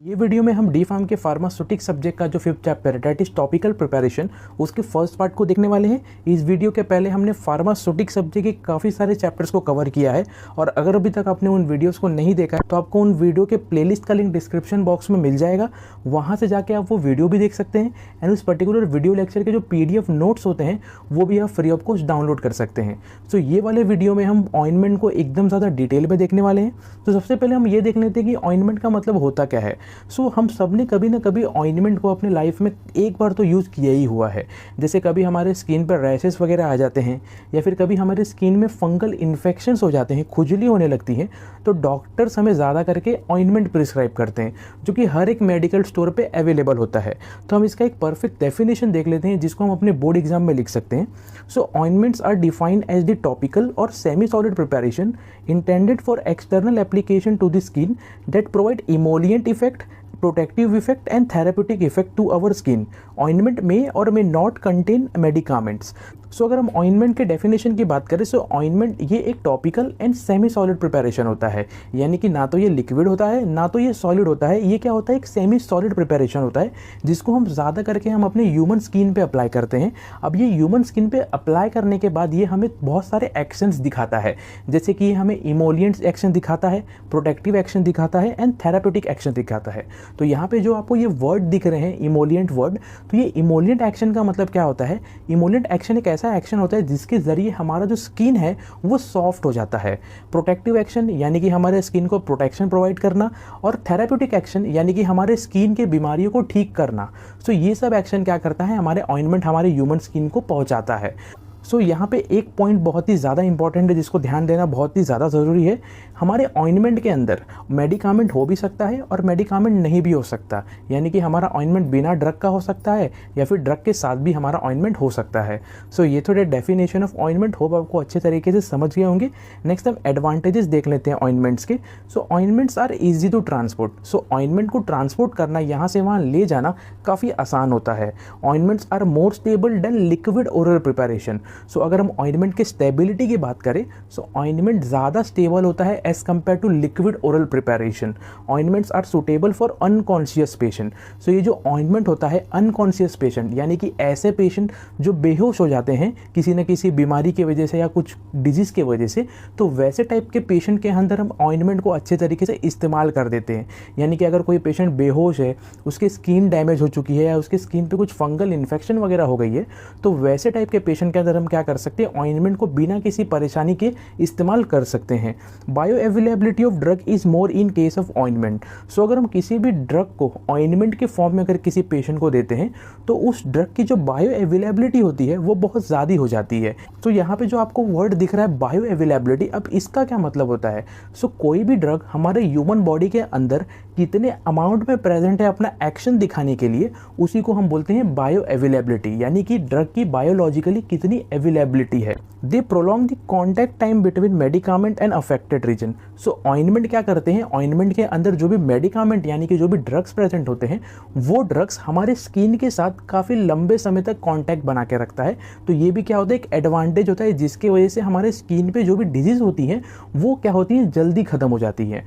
ये वीडियो में हम डी फार्म के फार्मास्यूटिक सब्जेक्ट का जो 5th चैप्टर है दैट इज टॉपिकल प्रिपरेशन उसके फर्स्ट पार्ट को देखने वाले हैं। इस वीडियो के पहले हमने फार्मास्यूटिक सब्जेक्ट के काफ़ी सारे चैप्टर्स को कवर किया है और अगर अभी तक आपने उन वीडियोस को नहीं देखा है तो आपको उन वीडियो के प्लेलिस्ट का लिंक डिस्क्रिप्शन बॉक्स में मिल जाएगा, वहाँ से जाके आप वो वीडियो भी देख सकते हैं एंड उस पर्टिकुलर वीडियो लेक्चर के जो PDF नोट्स होते हैं वो भी आप फ्री ऑफ कॉस्ट डाउनलोड कर सकते हैं। सो ये वाले वीडियो में हम ऑइंटमेंट को एकदम ज़्यादा डिटेल में देखने वाले हैं। तो सबसे पहले हम ये देख लेते हैं कि ऑइंटमेंट का मतलब होता क्या है। सो हम सब ने कभी ना कभी ऑइंटमेंट को अपने लाइफ में एक बार तो यूज़ किया ही हुआ है। जैसे कभी हमारे स्किन पर रैशेस वगैरह आ जाते हैं या फिर कभी हमारे स्किन में फंगल इन्फेक्शंस हो जाते हैं, खुजली होने लगती है, तो डॉक्टर्स हमें ज़्यादा करके ऑइंटमेंट प्रिस्क्राइब करते हैं जो कि हर एक मेडिकल स्टोर पे अवेलेबल होता है। तो हम इसका एक परफेक्ट डेफिनेशन देख लेते हैं जिसको हम अपने बोर्ड एग्जाम में लिख सकते हैं। So ointments are defined as the topical और semi solid preparation intended for external application to the skin that provide emollient effect, protective effect and therapeutic effect to our skin. Ointment may or may not contain medicaments. सो अगर हम ointment के definition की बात करें, सो ointment ये एक topical and semi solid preparation होता है, यानी कि ना तो ये लिक्विड होता है ना तो ये सॉलिड होता है। ये क्या होता है, एक सेमी सॉलिड प्रिपरेशन होता है जिसको हम ज़्यादा करके हम अपने ह्यूमन स्किन पे अप्लाई करते हैं। अब ये ह्यूमन स्किन पे अप्लाई करने के बाद ये हमें बहुत सारे एक्शंस दिखाता है, जैसे कि ये हमें इमोलिएंट एक्शन दिखाता है, प्रोटेक्टिव एक्शन दिखाता है एंड थेराप्यूटिक एक्शन दिखाता है। तो यहाँ पे जो आपको ये वर्ड दिख रहे हैं इमोलिएंट वर्ड, तो ये इमोलिएंट एक्शन का मतलब क्या होता है। इमोलिएंट एक्शन एक ऐसा एक्शन होता है जिसके जरिए हमारा जो स्किन है वो सॉफ्ट हो जाता है। प्रोटेक्टिव एक्शन यानी कि हमारे स्किन को प्रोटेक्शन प्रोवाइड करना, और थेराप्यूटिक एक्शन यानी कि हमारे स्किन के बीमारियों को ठीक करना। सो ये सब एक्शन क्या करता है, हमारे ऑइंटमेंट हमारे ह्यूमन स्किन को पहुंचाता है। सो यहाँ पे एक पॉइंट बहुत ही ज़्यादा इंपॉर्टेंट है जिसको ध्यान देना बहुत ही ज़्यादा ज़रूरी है। हमारे ऑइंटमेंट के अंदर मेडिकामेंट हो भी सकता है और मेडिकामेंट नहीं भी हो सकता, यानी कि हमारा ऑइंटमेंट बिना ड्रग का हो सकता है या फिर ड्रग के साथ भी हमारा ऑइंटमेंट हो सकता है। सो ये थोड़े डेफिनेशन ऑफ ऑइंटमेंट होप आपको अच्छे तरीके से समझ गए होंगे। नेक्स्ट हम एडवांटेजेस देख लेते हैं ऑइंटमेंट्स के। So ointments are easy to transport. So ointment को ट्रांसपोर्ट करना, यहाँ से वहाँ ले जाना काफ़ी आसान होता है। Ointments are more stable than liquid oral preparation. So अगर हम ऑइंटमेंट के स्टेबिलिटी की बात करें, सो ऑइंटमेंट ज़्यादा स्टेबल होता है as compare to liquid oral preparation. Ointments are suitable for unconscious patient. So ये जो ऑइंटमेंट होता है अनकॉन्शियस पेशेंट, यानी कि ऐसे पेशेंट जो बेहोश हो जाते हैं किसी न किसी बीमारी की वजह से या कुछ डिजीज़ की वजह से, तो वैसे टाइप के पेशेंट के अंदर हम ऑइंटमेंट को अच्छे तरीके से इस्तेमाल कर देते हैं। यानी कि अगर कोई पेशेंट बेहोश है, उसकी स्किन डैमेज हो चुकी है या उसकी स्किन पे कुछ फंगल इन्फेक्शन वगैरह हो गई है, तो वैसे टाइप के पेशेंट के अंदर हम क्या कर सकते हैं, ऑइंटमेंट को बिना किसी परेशानी के इस्तेमाल कर सकते हैं। Bio availability of drug is more in case of ointment. So अगर हम किसी भी ड्रग को ऑइंटमेंट के फॉर्म में अगर किसी पेशेंट को देते हैं तो उस ड्रग की जो बायो अवेलेबिलिटी होती है वो बहुत ज़्यादा हो जाती है। तो यहाँ पे जो आपको वर्ड दिख रहा है बायो अवेलेबिलिटी, अब इसका क्या मतलब होता है। सो कोई भी ड्रग हमारे ह्यूमन बॉडी के अंदर कितने अमाउंट में प्रेजेंट है अपना एक्शन दिखाने के लिए, उसी को हम बोलते हैं बायो अवेलेबिलिटी, यानी कि ड्रग की बायोलॉजिकली कितनी अवेलेबिलिटी है। They prolong the contact time between medicament and affected region. So ointment क्या करते हैं, ऑइंटमेंट के अंदर जो भी मेडिकामेंट यानी कि जो भी ड्रग्स प्रेजेंट होते हैं वो ड्रग्स हमारे स्किन के साथ काफ़ी लंबे समय तक कॉन्टैक्ट बना के रखता है। तो ये भी क्या होता है, एक एडवांटेज होता है जिसकी वजह से हमारे स्किन पे जो भी डिजीज़ होती हैं वो क्या होती हैं, जल्दी ख़त्म हो जाती हैं।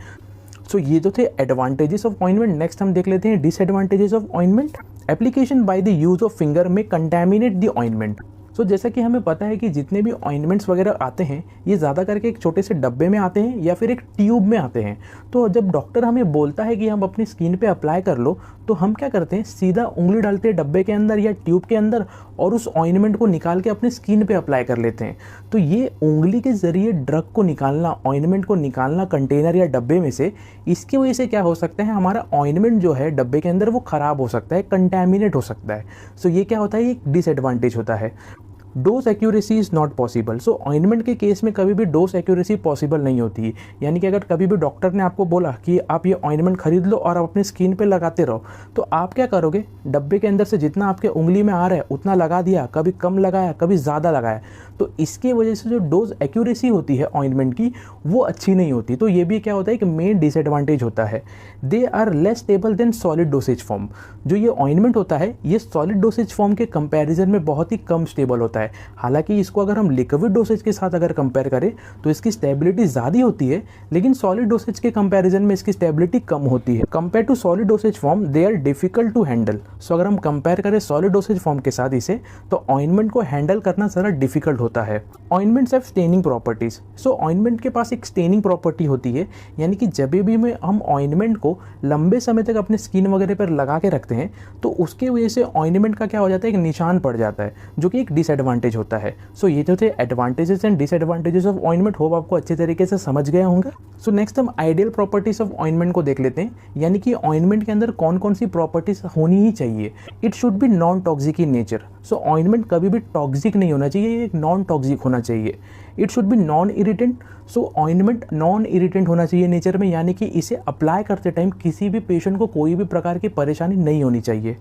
सो ये तो थे एडवांटेजेस ऑफ ऑइंटमेंट। नेक्स्ट हम देख लेते हैं disadvantages of ointment. Application by the use of finger में कंटेमिनेट द ऑइंटमेंट। सो जैसा कि हमें पता है कि जितने भी ऑइंटमेंट्स वगैरह आते हैं ये ज़्यादा करके एक छोटे से डब्बे में आते हैं या फिर एक ट्यूब में आते हैं। तो जब डॉक्टर हमें बोलता है कि हम अपनी स्किन पे अप्लाई कर लो, तो हम क्या करते हैं, सीधा उंगली डालते हैं डब्बे के अंदर या ट्यूब के अंदर और उस ऑइंटमेंट को निकाल के अपनी स्किन पे अप्लाई कर लेते हैं। तो ये उंगली के ज़रिए ड्रग को निकालना, ऑइंटमेंट को निकालना कंटेनर या डब्बे में से, इसकी वजह से क्या हो सकता है, हमारा ऑइंटमेंट जो है डब्बे के अंदर वो ख़राब हो सकता है, कंटेमिनेट हो सकता है। सो ये क्या होता है, ये एक डिसएडवांटेज होता है। Dose accuracy is not possible. So ointment के केस में कभी भी डोज एक्यूरेसी पॉसिबल नहीं होती है, यानी कि अगर कभी भी डॉक्टर ने आपको बोला कि आप ये ऑइंटमेंट खरीद लो और आप अपनी स्किन पे लगाते रहो, तो आप क्या करोगे, डब्बे के अंदर से जितना आपके उंगली में आ रहा है उतना लगा दिया, कभी कम लगाया कभी ज़्यादा लगाया, तो इसकी वजह से जो डोज एक्यूरेसी होती है ऑइंटमेंट की वो अच्छी नहीं होती। तो ये भी क्या होता है कि मेन डिसएडवांटेज होता है। They are less stable than solid dosage form. जो ये ऑइंटमेंट होता है ये सॉलिड डोसेज फॉर्म के कंपैरिजन में बहुत ही कम स्टेबल होता है। हालांकि इसको अगर हम लिक्विड डोसेज के साथ अगर कंपेयर करें तो इसकी स्टेबिलिटी ज़्यादा होती है, लेकिन सॉलिड डोसेज के कंपैरिजन में इसकी स्टेबिलिटी कम होती है। Compare to solid dosage form they are difficult to handle. So अगर हम कंपेयर करें सॉलिड डोसेज फॉर्म के साथ इसे, तो ऑइंटमेंट को हैंडल करना ज़रा डिफिकल्ट होता है। Ointments have staining properties. So ointment के पास एक स्टेनिंग प्रॉपर्टी होती है, यानी कि जब भी हम ऑइंटमेंट को लंबे समय तक अपने स्किन वगैरह पर लगा के रखते हैं तो उसके वजह से ऑइंटमेंट का क्या हो जाता है, एक निशान पड़ जाता है, जो कि एक डिसएडवांटेज होता है। सो ये तो थे advantages and disadvantages of ointment. Hope आपको अच्छे तरीके से समझ गए होंगे। सो नेक्स्ट हम आइडियल प्रॉपर्टीज ऑफ ऑइंटमेंट को देख लेते हैं, यानी कि ऑइंटमेंट के अंदर कौन कौन सी प्रॉपर्टीज होनी ही चाहिए। It should be non toxic in nature. So ointment कभी भी टॉक्सिक नहीं होना चाहिए, एक नॉन टॉक्सिक होना चाहिए। It should be non irritant. So ointment non irritant होना चाहिए नेचर में, यानी कि इसे अप्लाई करते टाइम किसी भी पेशेंट को कोई भी प्रकार की परेशानी नहीं होनी चाहिए।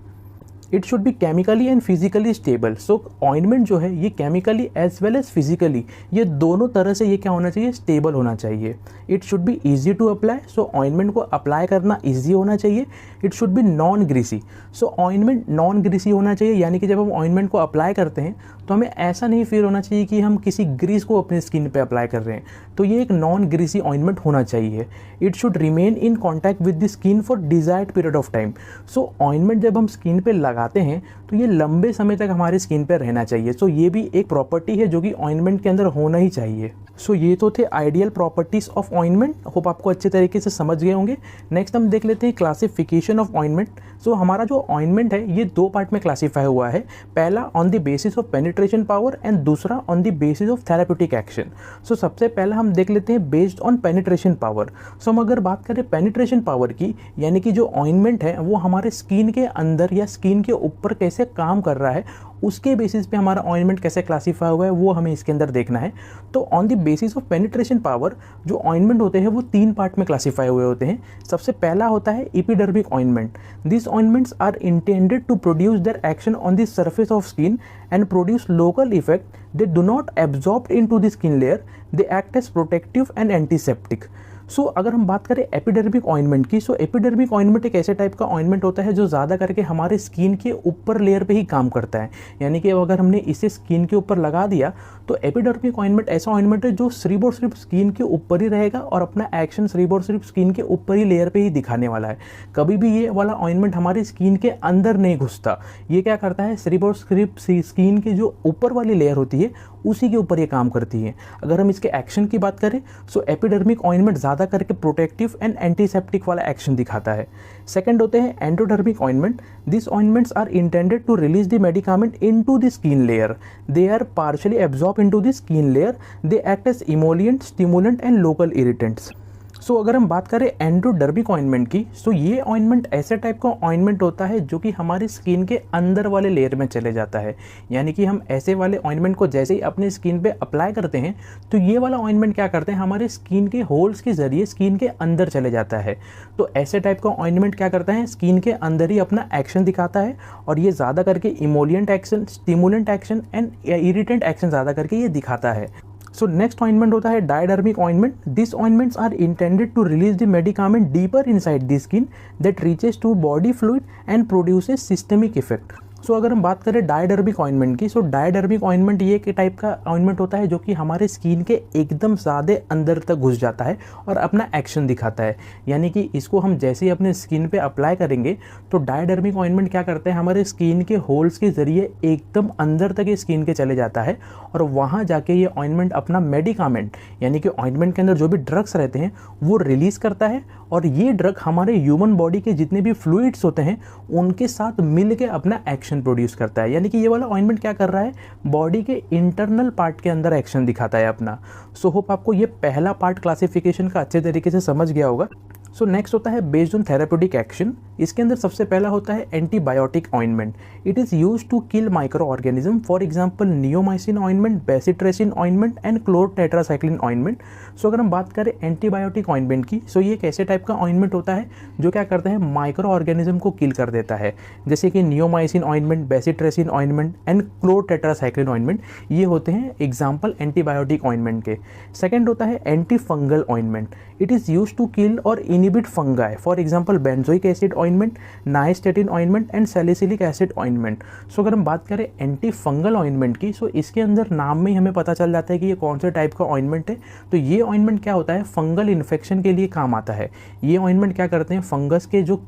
It should be chemically and physically stable. So ointment जो है ये chemically as well as physically, ये दोनों तरह से ये क्या होना चाहिए, स्टेबल होना चाहिए। It should be easy to apply. So ointment को अप्लाई करना ईजी होना चाहिए। It should be non greasy. So ointment non greasy होना चाहिए, यानी कि जब हम ऑइंटमेंट को अप्लाई करते हैं तो हमें ऐसा नहीं फील होना चाहिए कि हम किसी ग्रीस को अपने स्किन पे अप्लाई कर रहे हैं। तो ये एक नॉन ग्रीसी ऑइंटमेंट होना चाहिए। It should remain in contact with the skin for desired period of time. So ointment जब हम स्किन पे लगाते हैं तो ये लंबे समय तक हमारे स्किन पे रहना चाहिए। सो ये भी एक प्रॉपर्टी है जो कि ऑइंटमेंट के अंदर होना ही चाहिए। सो ये तो थे ideal properties of ointment. Hope आपको अच्छे तरीके से समझ गए होंगे। नेक्स्ट हम देख लेते हैं क्लासिफिकेशन ऑफ ऑइंटमेंट। सो हमारा जो ऑइंटमेंट है ये दो पार्ट में क्लासीफाई हुआ है। पहला on the basis of penetration power and दूसरा on the basis of therapeutic action. So सबसे पहला हम देख लेते हैं based on penetration power. So हम अगर बात करें पेनिट्रेशन पावर की, यानी कि जो ऑइंटमेंट है वो हमारे स्किन के अंदर या स्किन के ऊपर कैसे काम कर रहा है, उसके बेसिस पे हमारा ऑइंटमेंट कैसे क्लासीफाई हुआ है वो हमें इसके अंदर देखना है। तो on the basis of penetration power जो ऑइंटमेंट होते हैं वो तीन पार्ट में क्लासीफाई हुए होते हैं। सबसे पहला होता है epidermic ointment. This ointments are intended to produce their action on the surface of skin and produce local effect. They do not absorb into the skin layer. They act as protective and antiseptic. So अगर हम बात करें epidermic ointment की, सो epidermic ointment एक ऐसे type का ointment होता है जो ज़्यादा करके हमारे स्किन के ऊपर लेयर पे ही काम करता है। यानी कि अगर हमने इसे स्किन के ऊपर लगा दिया तो एपिडर्मिक ऑइंटमेंट ऐसा ऑइंटमेंट है जो सिर्फ और सिर्फ स्किन के ऊपर ही रहेगा और अपना एक्शन सिर्फ और सिर्फ स्किन के ऊपर ही लेयर पे ही दिखाने वाला है। कभी भी ये वाला ऑइंटमेंट हमारी स्किन के अंदर नहीं घुसता। ये क्या करता है, सिर्फ और सिर्फ स्किन की जो ऊपर वाली लेयर होती है उसी के ऊपर ये काम करती है। अगर हम इसके एक्शन की बात करें सो एपिडर्मिक ऑइंटमेंट ज़्यादा करके प्रोटेक्टिव एंड एंटीसेप्टिक वाला एक्शन दिखाता है। सेकंड होते हैं endodermic ointment. This ointments are intended to release the medicament into the skin layer. They are partially absorb into the skin layer. They act as emollient, stimulant and local irritants. So अगर हम बात करें एंडोडर्मिक ointment की, सो ये ointment ऐसे type का ointment होता है जो कि हमारी स्किन के अंदर वाले लेयर में चले जाता है। यानी कि हम ऐसे वाले ऑइंटमेंट को जैसे ही अपने स्किन पे अप्लाई करते हैं तो ये वाला ऑइंटमेंट क्या करते हैं, हमारे स्किन के होल्स के जरिए स्किन के अंदर चले जाता है। तो ऐसे टाइप का ऑइंटमेंट क्या करता है, स्किन के अंदर ही अपना एक्शन दिखाता है और ये ज़्यादा करके emollient action, stimulant action and irritant action ज़्यादा करके ये दिखाता है। सो नेक्स्ट ऑइंटमेंट होता है diadermic ointment. This ointments are intended to release the medicament deeper inside the skin that reaches to body fluid and produces systemic effect. So अगर हम बात करें डायडर्मिक ऑइंटमेंट की, सो डायडर्मिक ऑइंटमेंट ये एक टाइप का ऑइंटमेंट होता है जो कि हमारे स्किन के एकदम ज़्यादा अंदर तक घुस जाता है और अपना एक्शन दिखाता है। यानी कि इसको हम जैसे ही अपने स्किन पे अप्लाई करेंगे तो डायडर्मिक ऑइंटमेंट क्या करते हैं, हमारे स्किन के होल्स के ज़रिए एकदम अंदर तक ये स्किन के चले जाता है और वहाँ जाके ये ऑइंटमेंट अपना मेडिकामेंट यानी कि ऑइंटमेंट के अंदर जो भी ड्रग्स रहते हैं वो रिलीज़ करता है और ये ड्रग हमारे ह्यूमन बॉडी के जितने भी फ्लूइड्स होते हैं उनके साथ मिल के अपना एक्शन प्रोड्यूस करता है। यानी कि ये वाला ऑइंटमेंट क्या कर रहा है, बॉडी के इंटरनल पार्ट के अंदर एक्शन दिखाता है अपना। सो होप आपको ये पहला पार्ट क्लासिफिकेशन का अच्छे तरीके से समझ गया होगा। सो नेक्स्ट होता है बेस्ड ऑन थेराप्यूटिक एक्शन। इसके अंदर सबसे पहला होता है antibiotic ointment. It is use to kill micro organism, for example neomycin ointment, bacitracin ointment and chlortetracycline ointment. So अगर हम बात करें एंटीबायोटिक ऑइंटमेंट की, सो ये एक ऐसे टाइप का ऑइंटमेंट होता है जो क्या करता है, माइक्रो ऑर्गेनिज्म को किल कर देता है, जैसे कि neomycin ointment, bacitracin ointment and chlortetracycline ointment, ये होते हैं एग्जाम्पल एंटीबायोटिक ऑइंटमेंट के। सेकेंड होता है anti fungal ointment. It is use to kill और inhibit fungi, for example benzoic acid ointment, nystatin ointment and salicylic acid ointment. So अगर हम बात करें एंटी फंगल ऑइंटमेंट की, सो इसके अंदर नाम में ही हमें पता चल जाता है कि ये कौन से टाइप का ऑइंटमेंट है। तो ये ऑइंटमेंट क्या होता है, फंगल इन्फेक्शन के लिए काम आता है। ये ऑइंटमेंट क्या करते हैं, फंगस के जो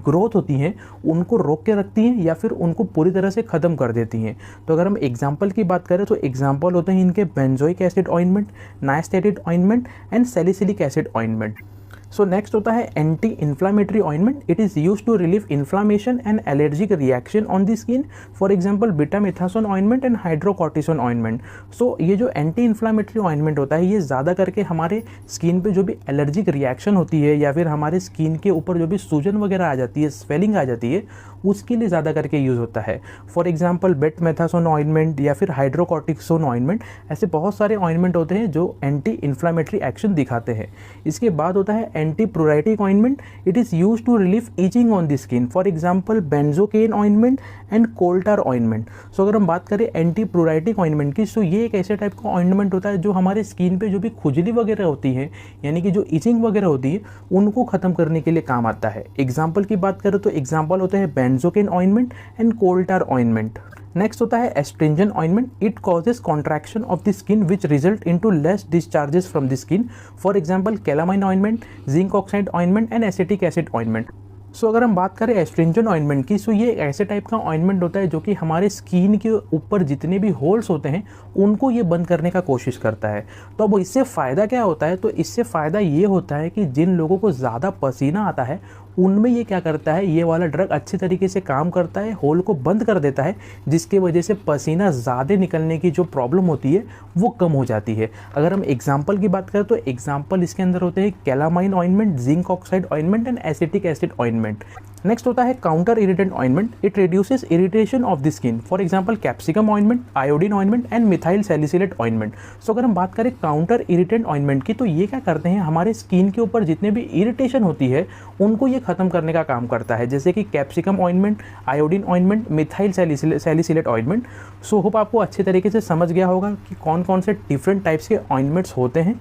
ग्रोथ होती हैं उनको रोक के रखती हैं या फिर उनको पूरी तरह से ख़त्म कर देती हैं। तो अगर हम एग्जांपल की बात करें तो एग्जांपल होते हैं इनके benzoic acid ointment, nystatin ointment and salicylic acid ointment. So next होता है anti inflammatory ointment. It is use to relieve inflammation and allergic reaction on the skin, for example betamethasone ointment and hydrocortisone ointment. So ये जो anti inflammatory ointment होता है ये ज़्यादा करके हमारे स्किन पे जो भी एलर्जिक रिएक्शन होती है या फिर हमारे स्किन के ऊपर जो भी सूजन वगैरह आ जाती है, स्वेलिंग आ जाती है, उसके लिए ज़्यादा करके यूज़ होता है। फॉर एग्जांपल बेटमेथासोन ऑइंटमेंट या फिर हाइड्रोकॉर्टिसोन ऑइंटमेंट, ऐसे बहुत सारे ऑइंटमेंट होते हैं जो एंटी इन्फ्लामेटरी एक्शन दिखाते हैं। इसके बाद होता है anti pruritic ointment. It is use to relieve itching on the skin, for example benzocaine ointment and coal tar ointment. So अगर हम बात करें एंटी प्रोराइटिक ऑइंटमेंट की, सो ये एक ऐसे टाइप का ऑइंटमेंट होता है जो हमारे स्किन पे जो भी खुजली वगैरह होती है, यानी कि जो ईचिंग वगैरह होती है, उनको ख़त्म करने के लिए काम आता है। एग्जाम्पल की बात करें तो एग्जाम्पल होता है benzocaine ointment and coal tar ointment. Next होता है astringent ointment. It causes contraction of the skin which result into less discharges from the skin, for example calamine ointment, zinc oxide ointment and acetic acid ointment. So अगर हम बात करें astringent ointment की, सो ये ऐसे type का ointment होता है जो कि हमारे स्किन के ऊपर जितने भी होल्स होते हैं उनको ये बंद करने का कोशिश करता है। तो अब इससे फ़ायदा क्या होता है, तो इससे फ़ायदा ये होता है कि जिन लोगों को ज़्यादा पसीना आता है उनमें ये क्या करता है, ये वाला ड्रग अच्छे तरीके से काम करता है, होल को बंद कर देता है, जिसकी वजह से पसीना ज़्यादा निकलने की जो प्रॉब्लम होती है वो कम हो जाती है। अगर हम एग्जाम्पल की बात करें तो एग्जाम्पल इसके अंदर होते हैं calamine ointment, zinc oxide ointment and acetic acid ointment. Next होता है counter irritant ointment. It reduces irritation of the skin, for example capsicum ointment, iodine ointment and methyl salicylate ointment. So अगर हम बात करें काउंटर इरिटेंट ऑइंटमेंट की, तो ये क्या करते हैं, हमारे स्किन के ऊपर जितने भी इरिटेशन होती है उनको ये खत्म करने का काम करता है, जैसे कि capsicum ointment, iodine ointment, methyl salicylate ointment. So hope आपको अच्छे तरीके से समझ गया होगा कि कौन कौन से डिफरेंट टाइप्स के ऑइंटमेंट्स होते हैं।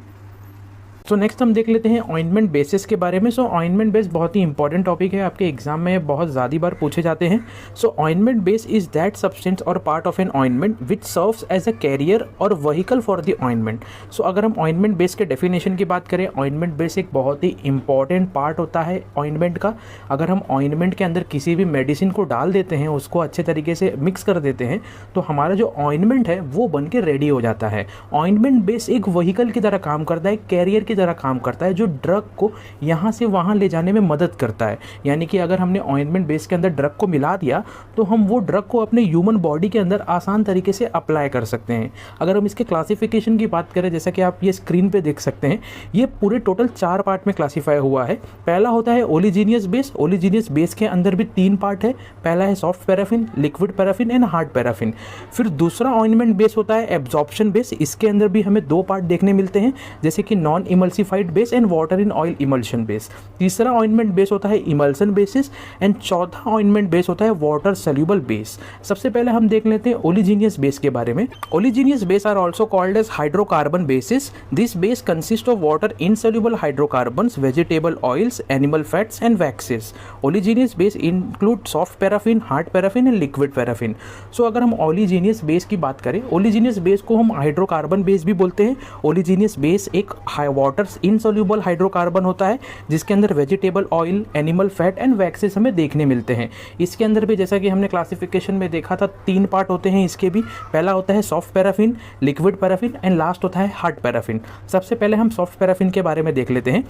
सो नेक्स्ट हम देख लेते हैं ऑइंटमेंट बेसिस के बारे में। सो ऑइंटमेंट बेस बहुत ही इंपॉर्टेंट टॉपिक है, आपके एग्जाम में बहुत ज़्यादा बार पूछे जाते हैं। So ointment base is that substance और part of an ointment which serves as a carrier और vehicle for the ointment. So अगर हम ऑइंटमेंट बेस के डेफिनेशन की बात करें, ऑइंटमेंट बेस एक बहुत ही इंपॉर्टेंट पार्ट होता है ऑइंटमेंट का। अगर हम ऑइंटमेंट के अंदर किसी भी मेडिसिन को डाल देते हैं, उसको अच्छे तरीके से मिक्स कर देते हैं, तो हमारा जो ऑइंटमेंट है वो बन के रेडी हो जाता है। ऑइंटमेंट बेस एक व्हीकल की तरह काम करता है, कैरियर की तरह काम करता है, जो ड्रग को यहाँ से वहाँ ले जाने में मदद करता है। यानी कि अगर हमने ऑइंटमेंट बेस के अंदर ड्रग को मिला दिया तो हम वो ड्रग को अपने ह्यूमन बॉडी के अंदर आसान तरीके से अप्लाई कर सकते हैं। अगर हम इसके क्लासिफिकेशन की बात करें, जैसा कि आप ये स्क्रीन पे देख सकते हैं, ये पूरे टोटल 4 पार्ट में क्लासीफाई हुआ है। पहला होता है ओलिजीनियस बेस। ओलिजीनियस बेस के अंदर भी 3 पार्ट है। पहला है soft paraffin, liquid paraffin and hard paraffin. फिर दूसरा ऑइंटमेंट बेस होता है एब्जॉर्प्शन बेस। इसके अंदर भी हमें 2 पार्ट देखने मिलते हैं, जैसे कि non emulsified base and water in oil emulsion base. तीसरा ऑइंटमेंट बेस होता है इमल्सन बेसिस एंड चौथा ऑइंटमेंट बेस होता है वाटर सोल्यूबल बेस। सबसे पहले हम देख लेते हैं ओलिजीनियस बेस के बारे में। Oleaginous base are also called as hydrocarbon bases. This base consist of water insoluble hydrocarbons, vegetable oils, animal fats and waxes. Oleaginous base include soft paraffin, hard paraffin and liquid paraffin. So अगर हम ओलिजीनियस base की बात करें, ओलिजीनियस base को हम hydrocarbon base भी बोलते हैं। ओलिजीनियस बेस एक वाटर इनसोल्यूबल हाइड्रोकार्बन होता है जिसके अंदर vegetable oil, animal fat and waxes हमें देखने मिलते हैं। इसके अंदर भी जैसा कि हमने क्लासिफिकेशन में देखा था, 3 पार्ट होते हैं इसके भी। पहला होता है soft paraffin, liquid paraffin and last होता है हार्ड पैराफिन। सबसे पहले हम सॉफ्ट पैराफिन के बारे में देख लेते हैं।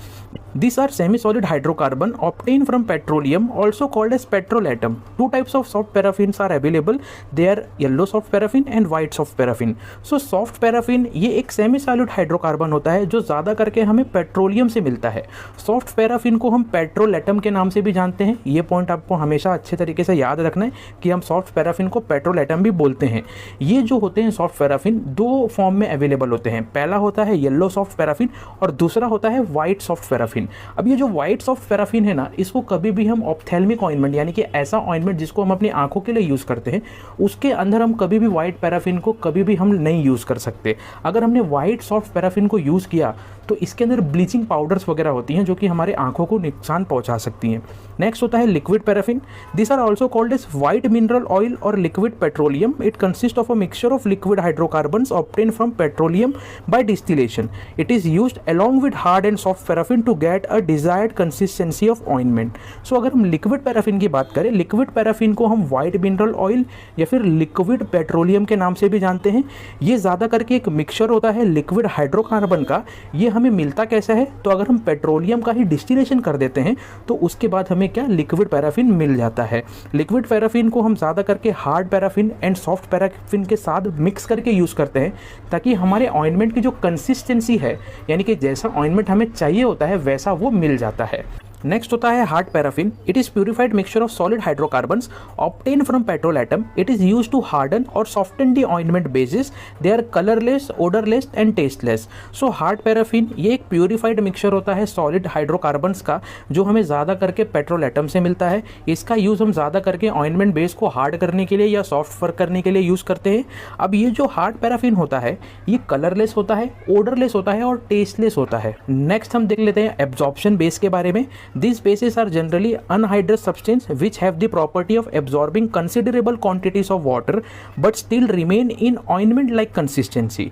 This are semi solid hydrocarbon obtain from petroleum, also called as petrolatum. 2 types of soft paraffins are available. They are yellow soft paraffin and white soft paraffin. So soft paraffin ये एक semi solid hydrocarbon होता है जो ज़्यादा करके करके हमें petroleum से मिलता है। सॉफ्ट पैराफिन को हम पेट्रोलेटम के नाम से भी जानते हैं। ये पॉइंट आपको हमेशा अच्छे तरीके से याद रखना है कि हम सॉफ्ट पैराफिन को पेट्रोलेटम भी बोलते हैं। ये जो होते हैं सॉफ्ट पैराफिन दो फॉर्म में अवेलेबल होते हैं। पहला होता है येलो सॉफ्ट पैराफिन और दूसरा होता है वाइट सॉफ्ट पैराफिन। अब ये जो वाइट सॉफ्ट पैराफिन है ना, इसको कभी भी हम ऑप्थेल्मिक ऑइंटमेंट यानी कि ऐसा ऑइंटमेंट जिसको हम अपनी आंखों के लिए यूज़ करते हैं, उसके अंदर हम कभी भी वाइट पैराफिन को कभी भी हम नहीं यूज़ कर सकते। अगर हमने वाइट सॉफ्ट पैराफिन को यूज़ किया तो इसके अंदर ब्लीचिंग पाउडर्स वगैरह होती हैं जो कि हमारे आंखों को नुकसान पहुंचा सकती हैं। नेक्स्ट होता है liquid paraffin. This are also called as white mineral oil और liquid petroleum. It consist of a mixture of liquid hydrocarbons obtain from petroleum by distillation. It is used along with hard and soft paraffin to get a desired consistency of ointment. So अगर हम liquid paraffin की बात करें, liquid paraffin को हम white mineral oil या फिर liquid petroleum के नाम से भी जानते हैं। ये ज़्यादा करके एक मिक्सचर होता है लिक्विड हाइड्रोकार्बन का। ये हमें मिलता कैसा है, तो अगर हम पेट्रोलियम का ही डिस्टिलेशन कर देते हैं तो उसके बाद हमें क्या लिक्विड पैराफिन मिल जाता है। लिक्विड पैराफिन को हम ज़्यादा करके hard paraffin and soft paraffin के साथ मिक्स करके यूज़ करते हैं ताकि हमारे ऑइंटमेंट की जो कंसिस्टेंसी है, यानी कि जैसा ऑइंटमेंट हमें चाहिए होता है वैसा वो मिल जाता है। नेक्स्ट होता है hard paraffin. It is purified mixture of solid hydrocarbons obtain from petroleum. It is used to harden और soften the ointment bases. They are colourless, odourless and tasteless. So hard paraffin ये एक purified mixture होता है solid hydrocarbons का, जो हमें ज़्यादा करके पेट्रोल एटम से मिलता है। इसका यूज़ हम ज़्यादा करके ऑइंटमेंट बेस को हार्ड करने के लिए या सॉफ्ट करने के लिए यूज़ करते हैं। अब ये जो हार्ड पैराफिन होता है ये कलरलेस होता है, ओडरलेस होता है और टेस्टलेस होता है। नेक्स्ट हम देख लेते हैं एब्जॉर्प्शन बेस के बारे में। These bases are generally anhydrous substances which have the property of absorbing considerable quantities of water but still remain in ointment-like consistency.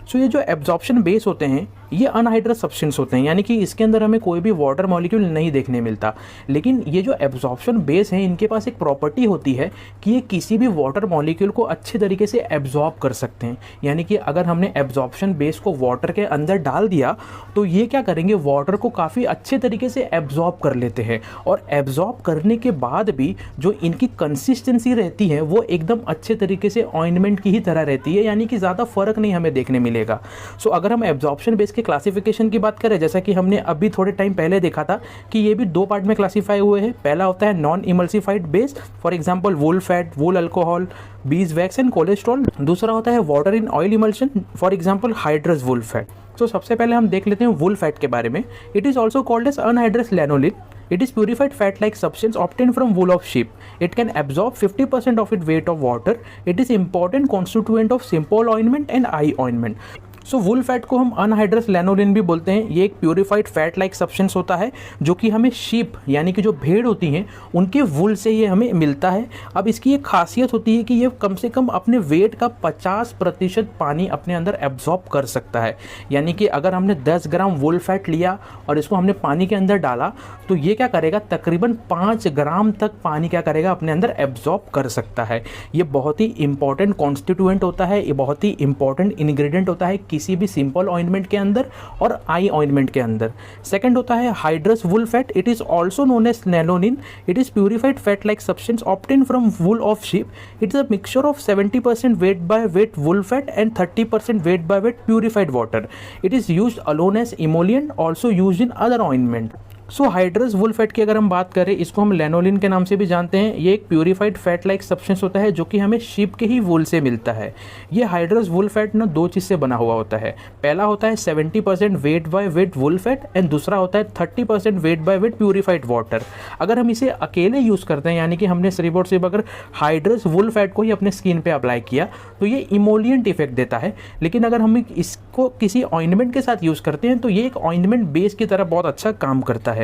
सो ये जो एब्जॉर्प्शन बेस होते हैं ये अनहाइड्रस सब्सटेंस होते हैं, यानी कि इसके अंदर हमें कोई भी वाटर मॉलिक्यूल नहीं देखने मिलता। लेकिन ये जो एब्जॉर्प्शन बेस हैं इनके पास एक प्रॉपर्टी होती है कि ये किसी भी वाटर मॉलिक्यूल को अच्छे तरीके से एब्जॉर्ब कर सकते हैं। यानी कि अगर हमने एब्जॉर्प्शन बेस को वाटर के अंदर डाल दिया तो ये क्या करेंगे, वाटर को काफ़ी अच्छे तरीके से एब्जॉर्ब कर लेते हैं। और एब्जॉर्ब करने के बाद भी जो इनकी कंसिस्टेंसी रहती है वो एकदम अच्छे तरीके से ऑइंटमेंट की ही तरह रहती है, यानी कि ज़्यादा फर्क नहीं हमें देखने मिलेगा। सो अगर हम एब्जॉर्प्शन बेस के क्लासिफिकेशन की बात करें, जैसा कि हमने अभी थोड़े टाइम पहले देखा था कि ये भी दो पार्ट में क्लासीफाई हुए हैं। पहला होता है non emulsified base, for example wool fat, wool alcohol, bees wax and cholesterol. दूसरा होता है water in oil emulsion, for example hydrous wool fat. तो सबसे पहले हम देख लेते हैं वूल फैट के बारे में। It is also called as anhydrous lanolin. It is purified fat-like substance obtained from wool of sheep. It can absorb 50% of its weight of water. It is important constituent of simple ointment and eye ointment. So wool fat को हम anhydrous lanolin भी बोलते हैं। ये एक purified fat like substance होता है जो कि हमें शीप यानी कि जो भेड़ होती हैं उनके वुल से ये हमें मिलता है। अब इसकी एक खासियत होती है कि ये कम से कम अपने वेट का 50% पानी अपने अंदर एब्जॉर्ब कर सकता है। यानी कि अगर हमने 10 ग्राम वुल फैट लिया और इसको हमने पानी के अंदर डाला तो ये क्या करेगा, तकरीबन 5 ग्राम तक पानी क्या करेगा अपने अंदर एब्जॉर्ब कर सकता है। ये बहुत ही इंपॉर्टेंट कॉन्स्टिट्यूएंट होता है, ये बहुत ही इंपॉर्टेंट इंग्रेडिएंट होता है किसी भी सिंपल ऑइंटमेंट के अंदर और आई ऑइंटमेंट के अंदर। सेकंड होता है hydrous wool fat. It is also known as lanolin. It is purified fat like substance obtain from wool of sheep. It is a mixture of 70% weight by weight wool fat and 30% weight by weight purified water. It is used alone as emollient, also used in other ointment. So hydrous wool fat की अगर हम बात करें, इसको हम lanolin के नाम से भी जानते हैं। ये एक प्यूरिफाइड फैट लाइक सब्सटेंस होता है जो कि हमें शीप के ही वुल से मिलता है। ये हाइड्रस वुल फैट ना दो चीज़ से बना हुआ होता है। पहला होता है 70% weight by weight wool fat and दूसरा होता है 30% weight by weight purified water. अगर हम इसे अकेले यूज़ करते हैं, यानी कि हमने सिर्फ और सिर्फ अगर हाइड्रस वुल फैट को ही अपने स्किन पे अप्लाई किया तो ये इमोलिएंट इफेक्ट देता है। लेकिन अगर हम इसको किसी ऑइंटमेंट के साथ यूज़ करते हैं तो ये एक ऑइंटमेंट बेस की तरह बहुत अच्छा काम करता है।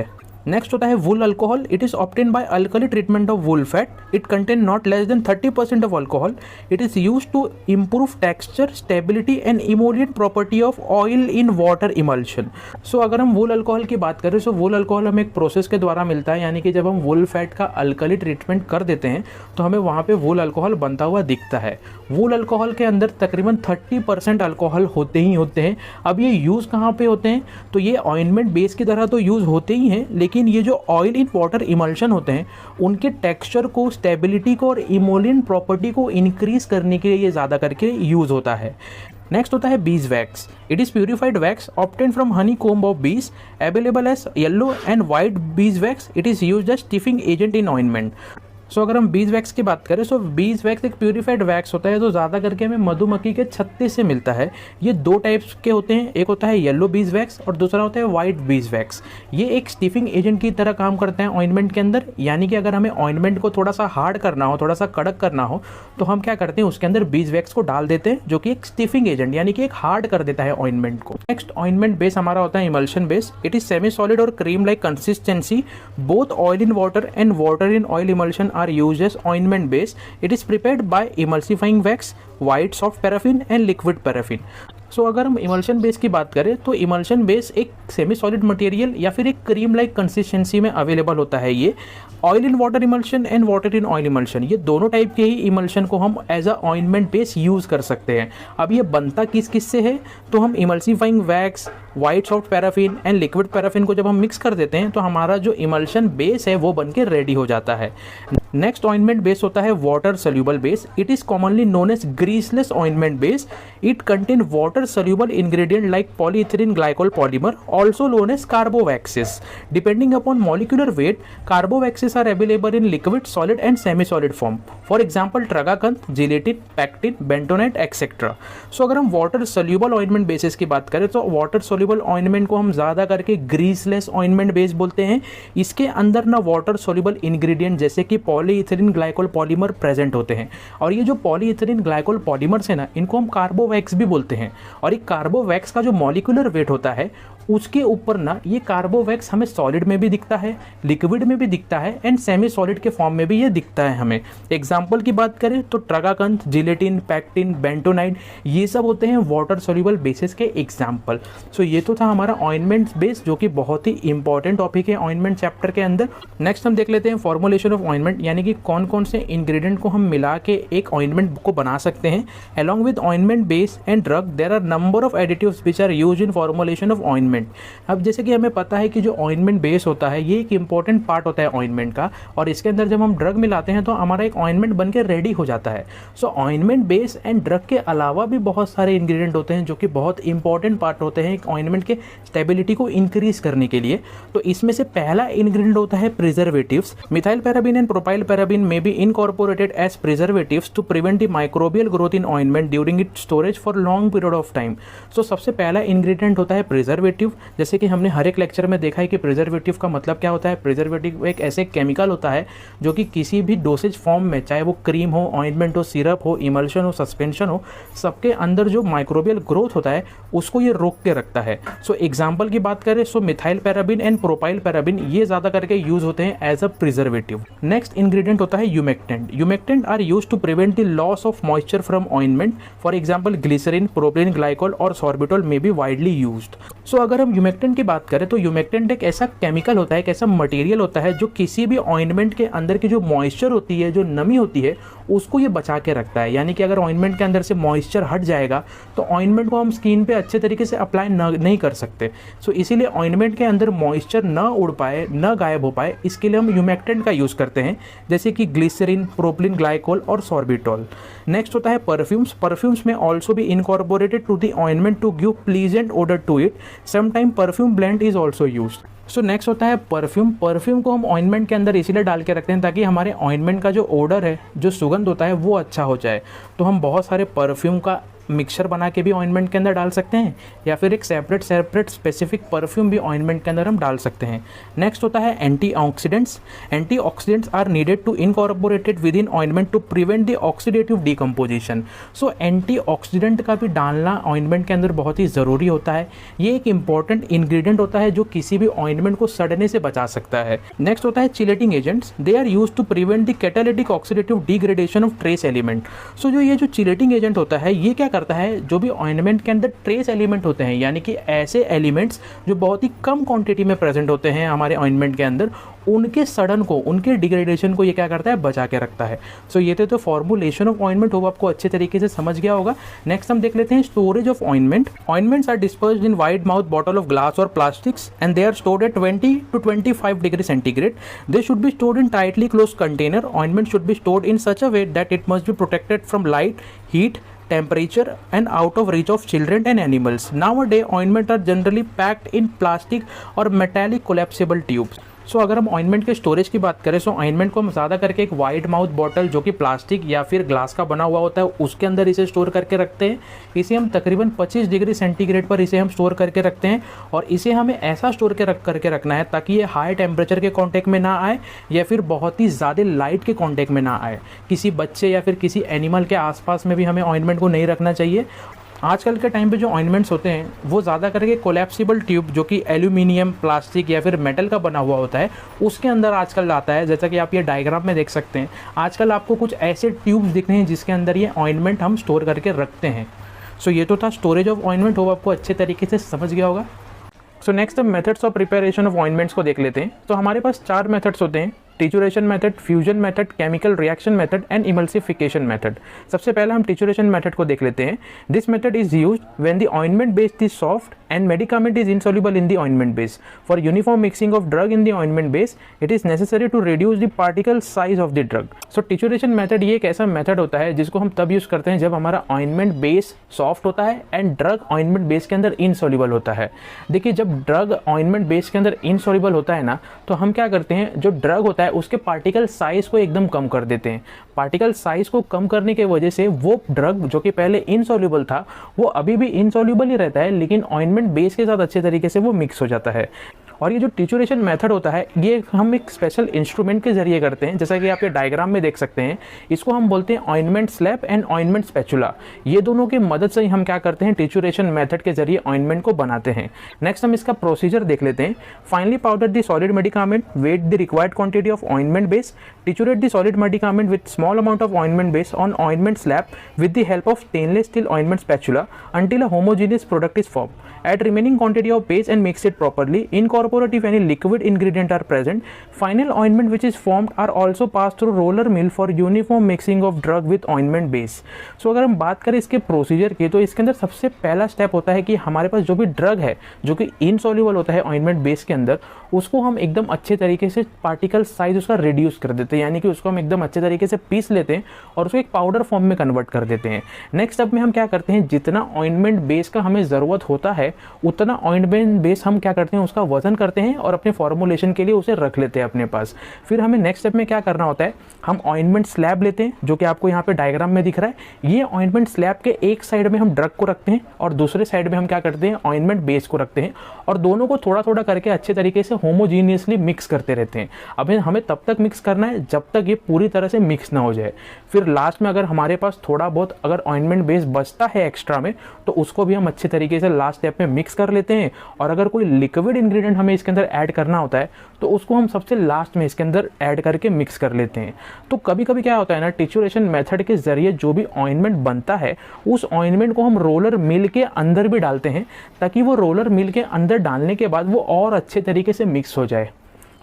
नेक्स्ट होता है wool alcohol. It is obtain by alkali treatment of wool fat. It contain not less than 30% of alcohol. It is use to improve texture, stability and emollient property of oil in water emulsion. So अगर हम वुल alcohol की बात करें, सो वुल alcohol हमें एक process के द्वारा मिलता है, यानी कि जब हम वुल फैट का अल्कली ट्रीटमेंट कर देते हैं तो हमें वहाँ पे वुल अल्कोहल बनता हुआ दिखता है। वुल अल्कोहल के अंदर तकरीबन 30% अल्कोहल होते ही होते हैं। अब ये यूज़ कहाँ पे होते हैं, तो ये ऑइंटमेंट बेस की तरह तो यूज़ होते ही हैं, लेकिन ये जो ऑयल इन वाटर इमल्शन होते हैं उनके टेक्सचर को, स्टेबिलिटी को और इमोलियंट प्रॉपर्टी को इंक्रीज करने के लिए ये ज़्यादा करके यूज़ होता है। नेक्स्ट होता है bees wax. It is purified wax obtain from honey comb of bees, available as yellow and white bees wax. It is used as stiffing agent in ointment. So अगर हम बीज वैक्स की बात करें, सो bees wax एक purified wax होता है जो ज़्यादा करके हमें मधुमक्खी के छत्ते से मिलता है। ये दो टाइप्स के होते हैं, एक होता है येलो बीज वैक्स और दूसरा होता है वाइट बीज वैक्स। ये एक स्टिफिंग एजेंट की तरह काम करते हैं ऑइंटमेंट के अंदर, यानी कि अगर हमें ऑइंटमेंट को थोड़ा सा हार्ड करना हो, थोड़ा सा कड़क करना हो, तो हम क्या करते हैं, उसके अंदर बीज वैक्स को डाल देते हैं, जो कि एक स्टिफिंग एजेंट यानी कि एक हार्ड कर देता है ऑइंटमेंट को। नेक्स्ट ऑइंटमेंट बेस हमारा होता है emulsion base. It is semi solid और cream like consistency. Both oil in water and water in oil emulsion are used as ointment base. It is prepared by emulsifying wax, white soft paraffin and liquid paraffin. So अगर हम emulsion base की बात करें तो emulsion base एक semi solid material या फिर एक क्रीम लाइक कंसिस्टेंसी में अवेलेबल होता है। ये oil in water emulsion and water in oil emulsion, ये दोनों टाइप के ही इमल्शन को हम as a ointment base use कर सकते हैं। अब ये बनता किस किस से है, तो हम emulsifying wax, white soft paraffin and liquid paraffin को जब हम मिक्स कर देते हैं तो हमारा जो इमल्शन बेस है वो बन के रेडी हो जाता है। नेक्स्ट ऑइंटमेंट बेस होता है water soluble base. It is commonly known as greaseless ointment base. It contain water soluble ingredient like polyethylene glycol polymer, also known as carbowaxes. Depending upon molecular weight, carbowaxes are available in liquid, solid and semi-solid form. For example, tragacanth, gelatin, pectin, bentonite, etc. So अगर हम water soluble ointment basis की बात करें तो water soluble ointment को हम ज़्यादा करके ग्रीसलेस ऑइंटमेंट बेस बोलते हैं। इसके अंदर ना वाटर सोल्यूबल इंग्रेडिएंट जैसे कि पॉलीइथिलीन ग्लाइकोल पॉलीमर प्रेजेंट होते हैं, और ये जो पॉलीइथिलीन ग्लाइकोल पॉलीमर्स है ना, इनको हम कार्बोवैक्स भी बोलते हैं। और एक कार्बोवैक्स का जो मॉलिक्यूलर वेट होता है उसके ऊपर ना ये कार्बोवैक्स हमें सॉलिड में भी दिखता है, लिक्विड में भी दिखता है एंड सेमी सॉलिड के फॉर्म में भी ये दिखता है हमें। एग्जांपल की बात करें तो ट्रगाकंथ, जिलेटिन, पैक्टिन, बेंटोनाइट, ये सब होते हैं वाटर सोल्यूबल बेसिस के एग्जांपल। सो ये तो था हमारा ऑइंटमेंट बेस, जो कि बहुत ही इंपॉर्टेंट टॉपिक है ऑइंटमेंट चैप्टर के अंदर। नेक्स्ट हम देख लेते हैं फॉर्मुलेशन ऑफ ऑइंटमेंट, यानी कि कौन कौन से इंग्रेडिएंट को हम मिला के एक ऑइंटमेंट को बना सकते हैं। Along with ointment base and drug there are number of additives which are used in formulation of ointment. अब जैसे कि हमें पता है कि जो ऑइंटमेंट बेस होता है ये एक इंपॉर्टेंट पार्ट होता है ऑइंटमेंट का, और इसके अंदर जब हम ड्रग मिलाते हैं तो हमारा एक ऑइंटमेंट बनकर रेडी हो जाता है। सो ऑइंटमेंट बेस एंड ड्रग के अलावा भी बहुत सारे इंग्रेडिएंट होते हैं जो कि बहुत इंपॉर्टेंट पार्ट होते हैं एक ऑइंटमेंट के स्टेबिलिटी को इंक्रीज करने के लिए। तो इसमें से पहला इंग्रेडिएंट होता है preservatives. Methyl paraben and propyl paraben may be incorporated as preservatives to prevent the microbial growth in ointment during it storage for long period of time. So सबसे पहला इंग्रेडिएंट होता है प्रिजर्वेटिव। जैसे कि हमने हर एक लेक्चर में देखा है कि प्रिजर्वेटिव का मतलब क्या होता है। प्रिजर्वेटिव एक ऐसे केमिकल होता है जो कि किसी भी डोसेज फॉर्म में, चाहे वो क्रीम हो, ऑइंटमेंट हो, सिरप हो, इमल्शन हो, सस्पेंशन हो, सबके अंदर जो माइक्रोबियल ग्रोथ होता है उसको ये रोक के रखता है। सो एग्जाम्पल की बात करें so methyl paraben and propyl paraben ये ज़्यादा करके यूज होते हैं as a preservative. Next ingredient होता है humectant. Humectant are use to prevent the loss of moisture from ointment. For example glycerin, propylene glycol और sorbitol may be widely used. So अगर हम यूमेक्टेंट की बात करें तो यूमेक्टेंट एक ऐसा केमिकल होता है, एक ऐसा मटेरियल होता है जो किसी भी ऑइंटमेंट के अंदर की जो मॉइस्चर होती है, जो नमी होती है, उसको ये बचा के रखता है। यानी कि अगर ऑइंटमेंट के अंदर से मॉइस्चर हट जाएगा तो ऑइंटमेंट को हम स्किन पे अच्छे तरीके से अप्लाई नहीं कर सकते। सो इसीलिए ऑइंटमेंट के अंदर मॉइस्चर न उड़ पाए, न गायब हो पाए, इसके लिए हम यूमेक्टेंट का यूज़ करते हैं, जैसे कि ग्लिसरीन, प्रोपिलीन ग्लाइकोल और सॉर्बिटोल। नेक्स्ट होता है परफ्यूम्स। परफ्यूम्स में ऑल्सो भी incorporated to the ointment to give pleasant odour to it. Sometime perfume blend is also used. So next होता है परफ्यूम। परफ्यूम को हम ऑइंटमेंट के अंदर इसीलिए डाल के रखते हैं ताकि हमारे ऑइंटमेंट का जो ओडर है, जो सुगंध होता है, वो अच्छा हो जाए। तो हम बहुत सारे परफ्यूम का मिक्सचर बना के भी ऑइंटमेंट के अंदर डाल सकते हैं, या फिर एक सेपरेट स्पेसिफिक परफ्यूम भी ऑइंटमेंट के अंदर हम डाल सकते हैं। नेक्स्ट होता है antioxidants. Antioxidants are needed to incorporated within ointment to prevent the oxidative decomposition. So antioxidant का भी डालना ऑइंटमेंट के अंदर बहुत ही ज़रूरी होता है। ये एक इंपॉर्टेंट इंग्रेडिएंट होता है जो किसी भी ऑइंटमेंट को सड़ने से बचा सकता है। नेक्स्ट होता है chelating agents. They are use to prevent the catalytic oxidative degradation of trace element. So जो ये जो चिलेटिंग एजेंट होता है ये क्या करता है, जो भी ऑइंटमेंट के अंदर ट्रेस एलिमेंट होते हैं, यानी कि ऐसे एलिमेंट्स जो बहुत ही कम क्वांटिटी में प्रेजेंट होते हैं हमारे ऑइंटमेंट के अंदर, उनके सड़न को, उनके डिग्रेडेशन को ये क्या करता है, बचा के रखता है। सो ये तो फॉर्मुलेशन ऑफ ऑइंटमेंट हो, आपको अच्छे तरीके से समझ गया होगा। नेक्स्ट हम देख लेते हैं storage of ointment. Ointments are dispersed in wide mouth bottle of glass और plastics and they are stored at 20 to 25 degree centigrade. They should be stored in tightly close container. Ointment should be stored in such a way that it must be protected from light, heat, temperature and out of reach of children and animals. Nowadays, ointment are generally packed in plastic or metallic collapsible tubes. सो अगर हम ointment के storage की बात करें, सो ointment को हम ज़्यादा करके एक वाइड माउथ बॉटल जो कि प्लास्टिक या फिर ग्लास का बना हुआ होता है उसके अंदर इसे स्टोर करके रखते हैं। इसे हम तकरीबन 25 डिग्री सेंटीग्रेड पर इसे हम स्टोर करके रखते हैं और इसे हमें ऐसा स्टोर करके रखना है ताकि ये हाई टेम्परेचर के कॉन्टेक्ट में ना आए या फिर बहुत ही ज़्यादा लाइट के कॉन्टेक्ट में ना आए। किसी बच्चे या फिर किसी एनिमल के आसपास में भी हमें ऑइंटमेंट को नहीं रखना चाहिए। आजकल के टाइम पे जो ऑइंटमेंट्स होते हैं वो ज़्यादा करके कोलैप्सिबल ट्यूब जो कि एल्यूमिनियम, प्लास्टिक या फिर मेटल का बना हुआ होता है उसके अंदर आजकल आता है। जैसा कि आप ये डायग्राम में देख सकते हैं, आजकल आपको कुछ ऐसे ट्यूब्स दिख रहे हैं जिसके अंदर ये ऑइंटमेंट हम स्टोर करके रखते हैं। सो ये तो था स्टोरेज ऑफ ऑइंटमेंट, हो आपको अच्छे तरीके से समझ गया होगा। सो नेक्स्ट हम methods of preparation of ointments को देख लेते हैं। तो हमारे पास 4 मेथड्स होते हैं, trituration method, fusion method, chemical reaction method and emulsification method. सबसे पहले हम टिचुरेशन मेथड को देख लेते हैं। This method is used when the ointment base is soft and medicament is insoluble in the ointment base. For uniform mixing of drug in the ointment base, it is necessary to reduce the particle size of the drug. So titration method ये एक ऐसा method होता है जिसको हम तब use करते हैं जब हमारा ointment base सॉफ्ट होता है एंड ड्रग ointment base के अंदर insoluble होता है। देखिए, जब ड्रग ointment base के अंदर insoluble होता है ना, तो हम क्या करते हैं, जो ड्रग होता है उसके पार्टिकल साइज को एकदम कम कर देते हैं। पार्टिकल साइज को कम करने की वजह से वो ड्रग जो कि पहले insoluble था वो अभी भी insoluble ही रहता है, लेकिन ointment बेस के साथ अच्छे तरीके से वो मिक्स हो जाता है। और ये जो टिचुरेशन मेथड होता है ये हम एक स्पेशल इंस्ट्रूमेंट के जरिए करते हैं, जैसा कि आप ये डायग्राम में देख सकते हैं। इसको हम बोलते हैं ointment slab and ointment spatula. ये दोनों की मदद से ही हम क्या करते हैं, टिचुरेशन मेथड के जरिए ऑइंटमेंट को बनाते हैं। नेक्स्ट हम इसका प्रोसीजर देख लेते हैं। Finely powder the solid medicament, weigh the required quantity of ointment base, triturate the solid medicament with small amount of ointment base on ointment slab with the help of stainless steel ointment spatula until a homogeneous product is formed. Add remaining quantity of base and mix it properly. Incorporate if any liquid ingredient are present. Final ointment which is formed are also passed through roller mill for uniform mixing of drug with ointment base. So अगर हम बात करें इसके procedure की, तो इसके अंदर सबसे पहला स्टेप होता है कि हमारे पास जो भी ड्रग है जो कि इनसॉल्युबल होता है ऑइंटमेंट बेस के अंदर, उसको हम एकदम अच्छे तरीके से पार्टिकल साइज उसका रिड्यूस कर देते हैं, यानी कि उसको हम एकदम अच्छे तरीके से पीस लेते हैं और उसको एक पाउडर फॉर्म में कन्वर्ट कर देते हैं। नेक्स्ट स्टेप में हम क्या करते हैं, जितना ऑइंटमेंट बेस का हमें ज़रूरत होता है उतना ऑइंटमेंट बेस हम क्या करते हैं, उसका वजन करते हैं और अपने फॉर्मुलेशन के लिए उसे रख लेते हैं अपने पास। फिर हमें नेक्स्ट स्टेप में क्या करना होता है, हम ऑइंटमेंट स्लैब लेते हैं जो कि आपको यहाँ पे डायग्राम में दिख रहा है। ये ऑइंटमेंट स्लैब के एक साइड में हम ड्रग को रखते हैं और दूसरे साइड में हम क्या करते हैं, ऑइंटमेंट बेस को रखते हैं और दोनों को थोड़ा थोड़ा करके अच्छे तरीके से होमोजीनियसली मिक्स करते रहते हैं। अब हमें तब तक मिक्स करना है जब तक ये पूरी तरह से मिक्स ना हो जाए। फिर लास्ट में अगर हमारे पास थोड़ा बहुत अगर ऑइंटमेंट बेस बचता है एक्स्ट्रा में, तो उसको भी हम अच्छे तरीके से लास्ट स्टेप में मिक्स कर लेते हैं। और अगर कोई लिक्विड इंग्रेडिएंट हमें इसके अंदर ऐड करना होता है तो उसको हम सबसे लास्ट में इसके अंदर ऐड करके मिक्स कर लेते हैं। तो कभी कभी क्या होता है ना, टिचुरेशन मेथड के जरिए जो भी ऑइंटमेंट बनता है उस ऑइंटमेंट को हम रोलर मिल के अंदर भी डालते हैं ताकि वो रोलर मिल के अंदर डालने के बाद वो और अच्छे तरीके से मिक्स हो जाए।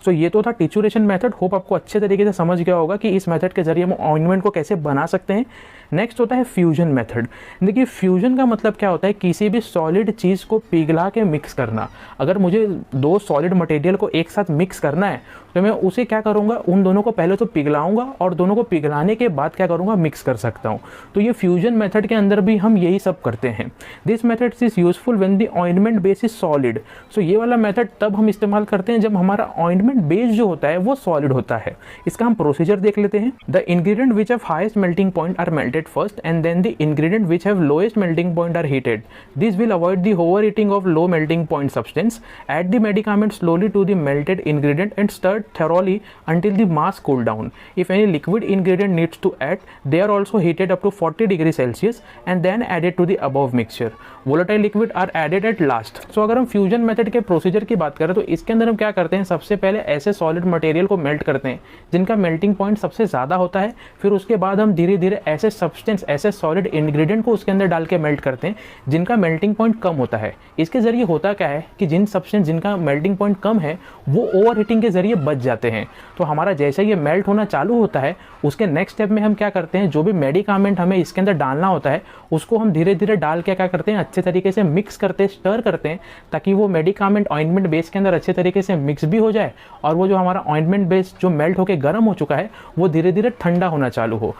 सो ये तो था टिचुरेशन मेथड। होप आपको अच्छे तरीके से समझ गया होगा कि इस मेथड के जरिए हम ऑइंटमेंट को कैसे बना सकते हैं। नेक्स्ट होता है फ्यूजन मेथड। देखिए, फ्यूजन का मतलब क्या होता है, किसी भी सॉलिड चीज़ को पिघला के मिक्स करना। अगर मुझे दो सॉलिड मटेरियल को एक साथ मिक्स करना है तो मैं उसे क्या करूँगा, उन दोनों को पहले तो पिघलाऊंगा और दोनों को पिघलाने के बाद क्या करूँगा, मिक्स कर सकता हूँ। तो ये फ्यूजन मेथड के अंदर भी हम यही सब करते हैं। This method is useful when the ointment base is solid. So ये वाला मेथड तब हम इस्तेमाल करते हैं जब हमारा ऑइंटमेंट बेस जो होता है वो सॉलिड होता है। इसका हम प्रोसीजर देख लेते हैं। The ingredient which have highest melting point are melted first and then the ingredient which have lowest melting point are heated. This will avoid the overheating of low melting point substance. Add the medicament slowly to the melted ingredient and stir thoroughly until the mass cool down. If any liquid ingredient needs to add, they are also heated up to 40 degrees Celsius and then added to the above mixture. Volatile liquid are added at last. So अगर हम fusion method के procedure की बात करें तो इसके अंदर हम क्या करते हैं, सबसे पहले ऐसे सॉलिड मटेरियल को मेल्ट करते हैं जिनका मेल्टिंग पॉइंट सबसे ज़्यादा होता है। फिर उसके बाद हम धीरे धीरे ऐसे सब्सटेंस, ऐसे सॉलिड इंग्रेडिएंट को उसके अंदर डाल के मेल्ट करते हैं जिनका मेल्टिंग पॉइंट कम होता है। इसके ज़रिए होता क्या है कि जिन सब्सटेंस जिनका मेल्टिंग पॉइंट कम है वो ओवर हीटिंग के ज़रिए बच जाते हैं। तो हमारा जैसे ये मेल्ट होना चालू होता है उसके नेक्स्ट स्टेप में हम क्या करते हैं, जो भी मेडिकामेंट हमें इसके अंदर डालना होता है उसको हम धीरे धीरे डाल के क्या करते हैं, अच्छे तरीके से मिक्स करते हैं, स्टर करते हैं, ताकि वो मेडिकामेंट ऑइंटमेंट बेस के अंदर अच्छे तरीके से मिक्स भी हो जाए और वो जो हमारा ऑइंटमेंट बेस जो मेल्ट होकर गर्म हो चुका है वो धीरे धीरे ठंडा होना चालू हो।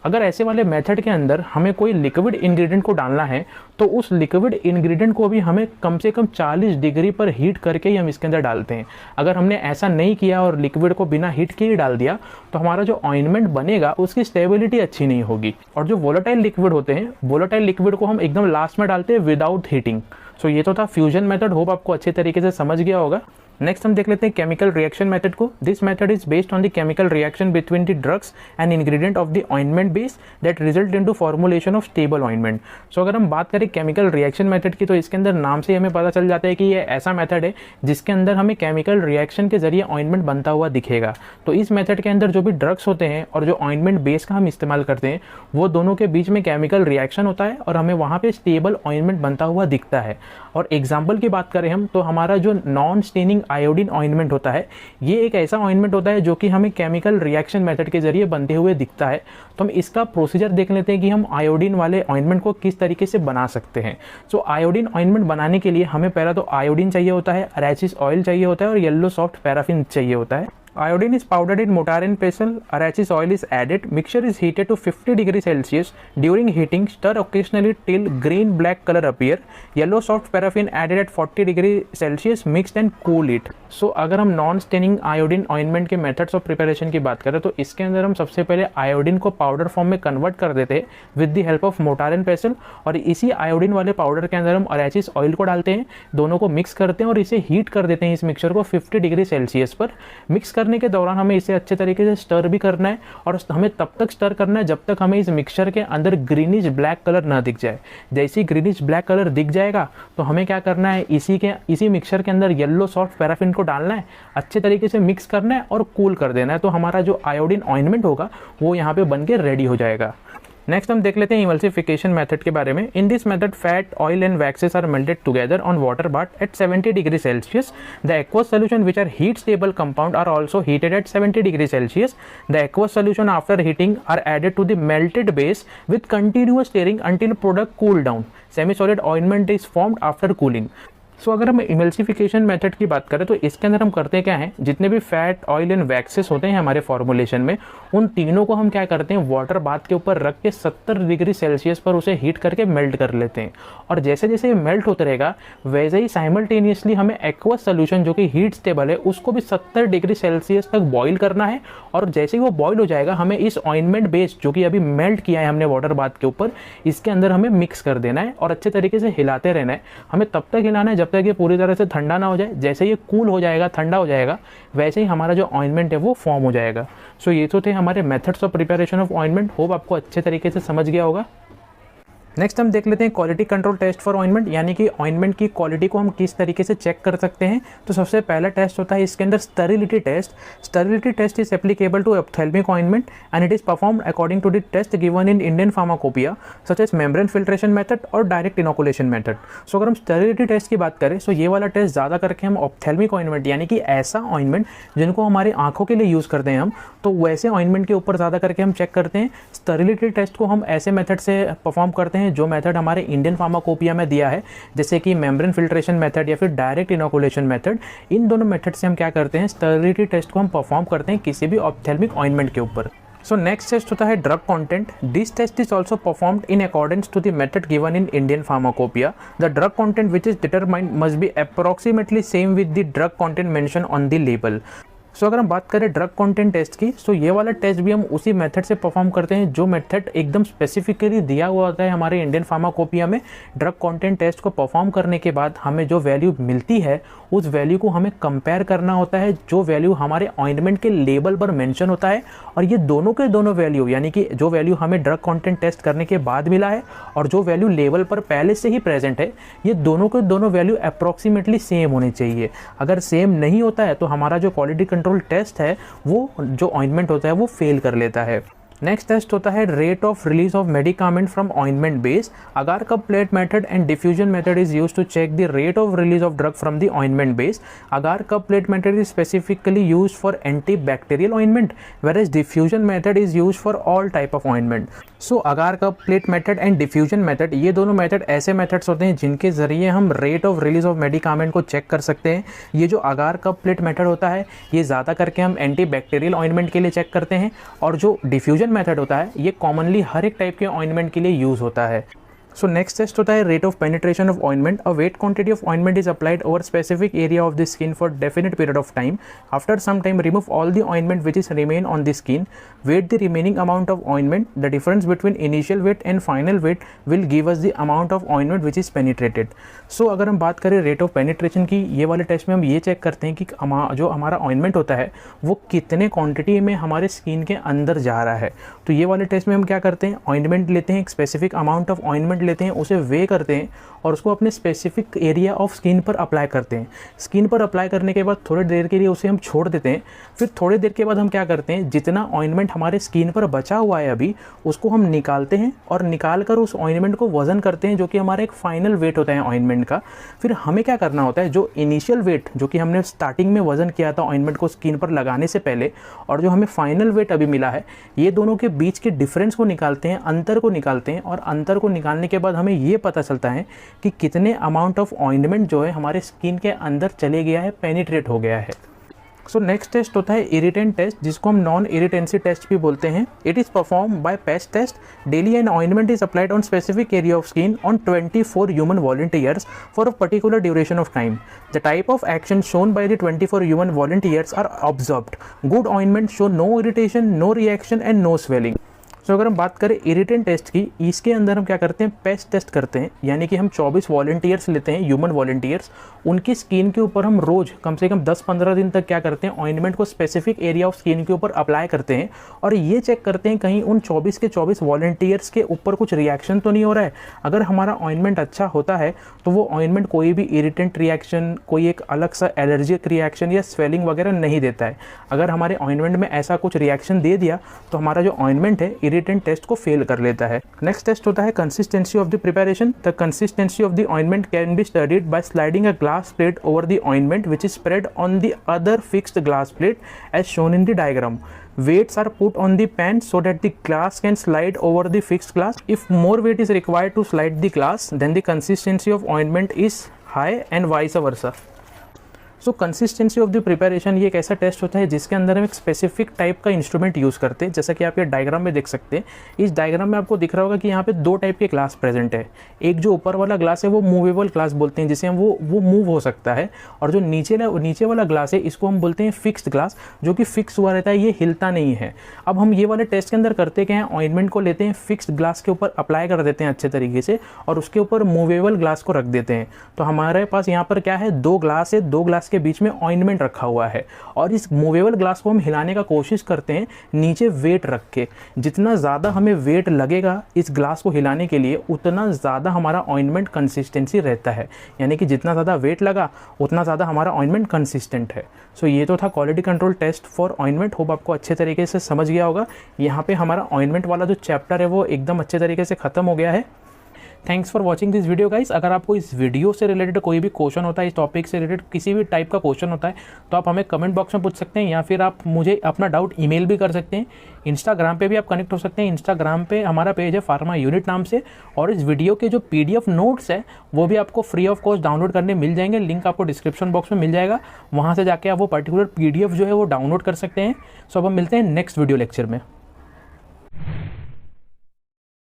अगर ऐसे वाले मेथड के अंदर हमें कोई लिक्विड इंग्रेडिएंट को डालना है तो उस लिक्विड इंग्रेडिएंट को भी हमें कम से कम 40 डिग्री पर हीट करके ही हम इसके अंदर डालते हैं। अगर हमने ऐसा नहीं किया और लिक्विड को बिना हीट के ही डाल दिया तो हमारा जो ऑइंटमेंट बनेगा उसकी स्टेबिलिटी अच्छी नहीं होगी। और जो वोलेटाइल लिक्विड होते हैं, वोलेटाइल लिक्विड को हम एकदम लास्ट में डालते हैं विदाउट हीटिंग। सो ये तो था फ्यूजन मेथड, होप आपको अच्छे तरीके से समझ गया होगा। नेक्स्ट हम देख लेते हैं केमिकल रिएक्शन मेथड को। This method is based on the chemical reaction between the drugs and ingredient of the ointment base that result into formulation of stable ointment. So अगर हम बात करें केमिकल रिएक्शन मेथड की तो इसके अंदर नाम से हमें पता चल जाता है कि ये ऐसा मेथड है जिसके अंदर हमें केमिकल रिएक्शन के जरिए ऑइंटमेंट बनता हुआ दिखेगा। तो इस मेथड के अंदर जो भी ड्रग्स होते हैं और जो ऑइंटमेंट बेस का हम इस्तेमाल करते हैं वो दोनों के बीच में केमिकल रिएक्शन होता है और हमें वहाँ पे स्टेबल ऑइंटमेंट बनता हुआ दिखता है। और एग्जाम्पल की बात करें हम तो हमारा जो नॉन स्टेनिंग आयोडीन ऑइंटमेंट होता है ये एक ऐसा ऑइंटमेंट होता है जो कि हमें केमिकल रिएक्शन मेथड के जरिए बनते हुए दिखता है। तो हम इसका प्रोसीजर देख लेते हैं कि हम आयोडीन वाले ऑइंटमेंट को किस तरीके से बना सकते हैं। सो आयोडीन ऑइंटमेंट बनाने के लिए हमें पहला तो आयोडीन चाहिए होता है, अरैचिस ऑयल चाहिए होता है और येलो सॉफ्ट पैराफिन चाहिए होता है। Iodine is powdered in mortar and pestle. Arachis oil is added. Mixture is heated to 50 degrees Celsius. During heating, stir occasionally till green black color appear. Yellow soft paraffin added at 40 degrees Celsius. Mixed and cool it. So अगर हम non staining iodine ointment के methods of preparation की बात करें तो इसके अंदर हम सबसे पहले आयोडीन को पाउडर फॉर्म में कन्वर्ट कर देते हैं with the help of motor and पेसल। और इसी आयोडीन वाले पाउडर के अंदर हम अरैचिस ऑयल को डालते हैं, दोनों को मिक्स करते हैं और इसे हीट कर देते हैं इस मिक्सचर को 50 डिग्री सेल्सियस पर। मिक्स करने के दौरान हमें इसे अच्छे तरीके से स्टर भी करना है और हमें तब तक स्टर करना है जब तक हमें इस मिक्सचर के अंदर ग्रीनिश ब्लैक कलर ना दिख जाए। जैसे ही ग्रीनिश ब्लैक कलर दिख जाएगा तो हमें क्या करना है, इसी मिक्सचर के अंदर येलो सॉफ्ट पैराफिन को डालना है, अच्छे तरीके से मिक्स करना है और कूल कर देना है। तो हमारा जो आयोडीन ऑइंटमेंट होगा वो यहाँ पे बन के रेडी हो जाएगा। नेक्स्ट हम देख लेते हैं इमल्सिफिकेशन मेथड के बारे में। In this method fat, oil and waxes are melted together on water bath at 70 degree Celsius. The aqueous solution which are heat stable compound are also heated at 70 degree Celsius. The aqueous solution after heating are added to the melted base with continuous stirring until product cool down. Semi solid ointment is formed after cooling. So अगर हम emulsification method की बात करें तो इसके अंदर हम करते क्या हैं, जितने भी फैट, ऑयल एंड वैक्सेस होते हैं हमारे फॉर्मुलेशन में उन तीनों को हम क्या करते हैं वाटर बाथ के ऊपर रख के 70 डिग्री सेल्सियस पर उसे हीट करके मेल्ट कर लेते हैं। और जैसे जैसे ये मेल्ट होते रहेगा वैसे ही साइमल्टेनियसली हमें एक्वस सोल्यूशन जो कि हीट स्टेबल है उसको भी 70 डिग्री सेल्सियस तक बॉईल करना है। और जैसे ही वो बॉईल हो जाएगा हमें इस ऑइंटमेंट बेस जो कि अभी मेल्ट किया है हमने वाटर बाथ के ऊपर, इसके अंदर हमें मिक्स कर देना है और अच्छे तरीके से हिलाते रहना है। हमें तब तक हिलाना है जब तक ये पूरी तरह से ठंडा ना हो जाए। जैसे ये कूल हो जाएगा, ठंडा हो जाएगा, वैसे ही हमारा जो ऑइंटमेंट है वो फॉर्म हो जाएगा। सो ये तो थे हमारे methods of preparation of ointment. Hope आपको अच्छे तरीके से समझ गया होगा। नेक्स्ट हम देख लेते हैं quality control test for ointment, यानी कि ऑइंटमेंट की क्वालिटी को हम किस तरीके से चेक कर सकते हैं। तो सबसे पहला टेस्ट होता है इसके अंदर sterility test. Sterility test is applicable to ophthalmic ointment and it is performed according to the test given in Indian pharmacopoeia such as membrane filtration method और डायरेक्ट इनोकुलेशन मेथड। सो अगर हम sterility test की बात करें तो ये वाला test ज़्यादा करके हम ऑप्थेल्मिक ऑइंटमेंट यानी कि ऐसा ऑइंटमेंट जिनको हमारी आंखों के लिए यूज़ करते हैं हम, तो वैसे ऑइंटमेंट के ऊपर ज़्यादा करके हम चेक करते हैं। स्टेरिलिटी टेस्ट को हम ऐसे मेथड से परफॉर्म करते हैं जो मेथड हमारे इंडियन फार्माकोपिया में दिया है, जैसे कि मेम्ब्रेन फिल्ट्रेशन मेथड या फिर डायरेक्ट इनोकुलेशन मेथड। इन दोनों मेथड से हम क्या करते हैं, स्टेरिलिटी टेस्ट को हम परफॉर्म करते हैं किसी भी ऑप्थेल्मिक ऑइंटमेंट के ऊपर। सो नेक्स्ट टेस्ट होता है drug content. This test is also performed in accordance to the method given in Indian pharmacopoeia. The drug content which is determined must be approximately same with the drug content mention on the label. So अगर हम बात करें drug content test की, सो ये वाला test भी हम उसी मेथड से परफॉर्म करते हैं जो मेथड एकदम स्पेसिफिकली दिया हुआ होता है हमारे इंडियन फार्माकोपिया में। ड्रग कंटेंट टेस्ट को परफॉर्म करने के बाद हमें जो वैल्यू मिलती है उस वैल्यू को हमें कंपेयर करना होता है जो वैल्यू हमारे ऑइंटमेंट के लेबल पर मेंशन होता है, और ये दोनों के दोनों वैल्यू यानी कि जो वैल्यू हमें ड्रग कंटेंट टेस्ट करने के बाद मिला है और जो वैल्यू लेबल पर पहले से ही प्रेजेंट है, ये दोनों के दोनों वैल्यू अप्रॉक्सीमेटली सेम होनी चाहिए। अगर सेम नहीं होता है तो हमारा जो क्वालिटी कंट्रोल टेस्ट है वो जो ऑइंटमेंट होता है वो फेल कर लेता है। नेक्स्ट टेस्ट होता है rate of release of medicament from ointment base. Agar cup plate method and diffusion method is used to check the rate of release of drug from the ointment base. Agar cup plate method is specifically used for antibacterial ointment, whereas diffusion method is used for all type of ointment. So agar cup plate method and diffusion method, ये दोनों method ऐसे methods होते हैं जिनके ज़रिए हम rate of release of medicament को check कर सकते हैं। ये जो अगार कप प्लेट मेथड होता है ये ज़्यादा करके हम एंटीबैक्टीरियल ऑइंटमेंट के लिए चेक करते हैं, और जो डिफ्यूजन मेथड होता है ये कॉमनली हर एक टाइप के ऑइंटमेंट के लिए यूज़ होता है। सो नेक्स्ट टेस्ट होता है rate of penetration of ointment. A weight quantity of ointment is applied over specific area of the skin for definite period of time. After some time remove all the ointment which is remain on the skin, weigh the remaining amount of ointment. The difference between initial weight and final weight will give us the amount of ointment which is penetrated. So अगर हम बात करें rate of penetration की, ये वाले test में हम ये चेक करते हैं कि जो हमारा ऑइंटमेंट होता है वो कितने क्वांटिटी में हमारे स्किन के अंदर जा रहा है। तो ये वाले टेस्ट में हम क्या करते हैं, ऑइंटमेंट लेते हैं, एक स्पेसिफिक अमाउंट ऑफ ऑइंटमेंट लेते हैं, उसे वे करते हैं और उसको अपने स्पेसिफिक एरिया ऑफ स्किन पर अप्लाई करते हैं। स्किन पर अप्लाई करने के बाद थोड़ी देर के लिए उसे हम छोड़ देते हैं। फिर थोड़ी देर के बाद हम क्या करते हैं, जितना ऑइंटमेंट हमारे स्किन पर बचा हुआ है अभी उसको हम निकालते हैं और निकाल कर उस ऑइंटमेंट को वजन करते हैं जो कि हमारा एक फाइनल वेट होता है ऑइंटमेंट का। फिर हमें क्या करना होता है, जो इनिशियल वेट जो कि हमने स्टार्टिंग में वजन किया था ऑइंटमेंट को स्किन पर लगाने से पहले और जो हमें फाइनल वेट अभी मिला है, ये दोनों के बीच के डिफरेंस को निकालते हैं, अंतर को निकालते हैं, और अंतर को निकालने के बाद हमें ये पता चलता है कि कितने अमाउंट ऑफ ऑइंटमेंट जो है हमारे स्किन के अंदर चले गया है, पेनिट्रेट हो गया है। सो नेक्स्ट टेस्ट होता है इरिटेंट टेस्ट, जिसको हम नॉन इरिटेंसी टेस्ट भी बोलते हैं। It is perform by patch test. Daily an ointment is applied on specific area of skin on 24 human volunteers for a particular duration of time. The type of action shown by the 24 human volunteers are observed. Good ointment show no irritation, no reaction and no swelling. So अगर हम बात करें irritant test की, इसके अंदर हम क्या करते हैं, पैच टेस्ट करते हैं, यानी कि हम 24 वॉलंटियर्स लेते हैं, ह्यूमन वॉलंटियर्स, उनकी स्किन के ऊपर हम रोज़ कम से कम 10-15 दिन तक क्या करते हैं, ऑइंटमेंट को स्पेसिफिक एरिया ऑफ स्किन के ऊपर अप्लाई करते हैं और ये चेक करते हैं कहीं उन 24 के 24 वॉलंटियर्स के ऊपर कुछ रिएक्शन तो नहीं हो रहा है। अगर हमारा ऑइंटमेंट अच्छा होता है तो वो ऑइंटमेंट कोई भी इरिटेंट रिएक्शन, कोई एक अलग सा एलर्जिक रिएक्शन या स्वेलिंग वगैरह नहीं देता है। अगर हमारे ऑइंटमेंट में ऐसा कुछ रिएक्शन दे दिया तो हमारा जो ऑइंटमेंट है इरिटेंट टेस्ट को फेल कर लेता है। नेक्स्ट टेस्ट होता है consistency of the preparation. The consistency of the ointment can be studied by sliding a glass plate over the ointment which is spread on the other fixed glass plate as shown in the diagram. Weights are put on the pan so that the glass can slide over the fixed glass. If more weight is required to slide the glass, then the consistency of ointment is high and vice versa. So consistency of the preparation ये एक ऐसा test होता है जिसके अंदर हम एक specific type का इंस्ट्रूमेंट यूज़ करते हैं, जैसा कि आप ये डायग्राम में देख सकते हैं। इस डायग्राम में आपको दिख रहा होगा कि यहाँ पे दो टाइप के ग्लास प्रेजेंट है। एक जो ऊपर वाला ग्लास है वो मूवेबल ग्लास बोलते हैं, जिसे हम वो मूव हो सकता है, और जो नीचे वाला ग्लास है इसको हम बोलते हैं फिक्स्ड ग्लास, जो कि फिक्स हुआ रहता है, ये हिलता नहीं है। अब हम ये वाले टेस्ट के अंदर करते क्या है, ऑइंटमेंट को लेते हैं, फिक्स्ड ग्लास के ऊपर अप्लाई कर देते हैं अच्छे तरीके से और उसके ऊपर मूवेबल ग्लास को रख देते हैं। तो हमारे पास यहाँ पर क्या है, दो ग्लास है, दो ग्लास के बीच में ऑइंटमेंट रखा हुआ है और इस मूवेबल ग्लास को हम हिलाने का कोशिश करते हैं नीचे वेट रख के। जितना ज़्यादा हमें वेट लगेगा इस ग्लास को हिलाने के लिए उतना ज़्यादा हमारा ऑइंटमेंट कंसिस्टेंसी रहता है, यानी कि जितना ज़्यादा वेट लगा उतना ज़्यादा हमारा ऑइंटमेंट कंसिस्टेंट है। सो ये तो था quality control test for ointment. Hope आपको अच्छे तरीके से समझ गया होगा। यहाँ पे हमारा ऑइंटमेंट वाला जो चैप्टर है वो एकदम अच्छे तरीके से ख़त्म हो गया है। Thanks for watching this video guys. अगर आपको इस वीडियो से रिलेटेड कोई भी क्वेश्चन होता है, इस टॉपिक से रिलेटेड किसी भी टाइप का क्वेश्चन होता है, तो आप हमें कमेंट बॉक्स में पूछ सकते हैं या फिर आप मुझे अपना डाउट ईमेल भी कर सकते हैं। इंस्टाग्राम पे भी आप कनेक्ट हो सकते हैं। इंस्टाग्राम पे हमारा पेज है फार्मा यूनिट नाम से, और इस वीडियो के जो PDF नोट्स है वो भी आपको फ्री ऑफ कॉस्ट डाउनलोड करने मिल जाएंगे। लिंक आपको डिस्क्रिप्शन बॉक्स में मिल जाएगा, वहाँ से जाके आप वो पर्टिकुलर PDF जो है वो डाउनलोड कर सकते हैं। सो अब हम मिलते हैं नेक्स्ट वीडियो लेक्चर में।